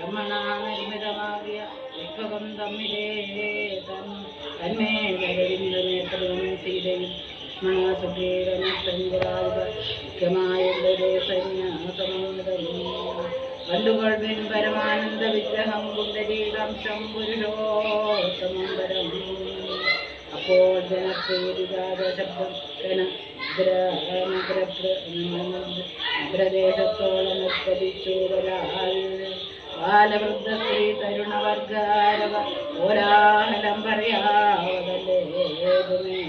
ബ്രഹ്മണ നിർമ്മിതമാകിയ പുഷ്പകം തമ്മിലേ തന്മേ ഗരവിന്ദനേത്രവും സീതയും ലക്ഷ്മണ സുഗ്രീവനഷ്ടഞ്ചരാജ മുഖ്യമായുള്ളൊരു സന്യാസമോദം കണ്ടുകൊള്ളിൻ പരമാനന്ദ വിഗ്രഹം കുണ്ടലീകാംശം പുരുഷോത്തമം വരം. അപ്പോൾ ജനപ്രീതിജാത ശബ്ദം നഗ്രദേശത്തോളം ഉത്പതിച്ചു ബാലവൃദ്ധ സ്ത്രീ തരുണവർഗാരവ ഓരാഹലം പറയാവതല്ലേതുമേ.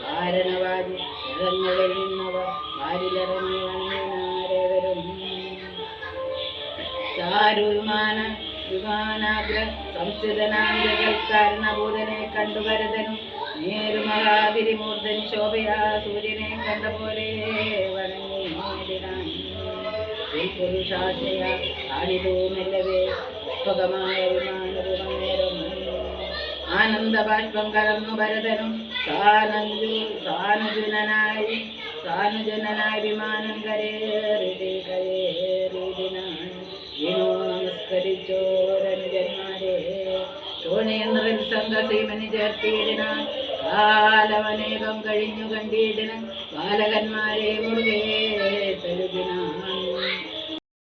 കാരണവാദി ജഗങ്ങളിൽ നിന്നവർ വാരിലിറങ്ങി വണങ്ങിനാരേവരും വിമാനാഗ്ര സംസ്ഥിതനാംഗൽക്കാരണഭൂതനെ കണ്ടു ഭരതനും നേരുമഹാഗിരിമൂർധൻ ശോഭയാ സൂര്യനെ കണ്ട പോലെ വണങ്ങിനാൻ. പുരുഷാശയ ആണിതൂമെല്ലവേ പുഷ്പകമായ വിമാനവും നേരം ആനന്ദബാഷ്പം കലർന്നു ഭരതനും സാനുജനായി വിമാനം കരേറിനാൻ. വിനോ നമസ്കരിച്ചോരനുജന്മാരെ ശോണേന്ദ്രൻ സംഘസീമനി ചേർത്തിയിടിനാൻ. കാലമനേകം കഴിഞ്ഞു കണ്ടിടിന് ബാലകന്മാരെ മുറുകെ തഴുകിനാൻ.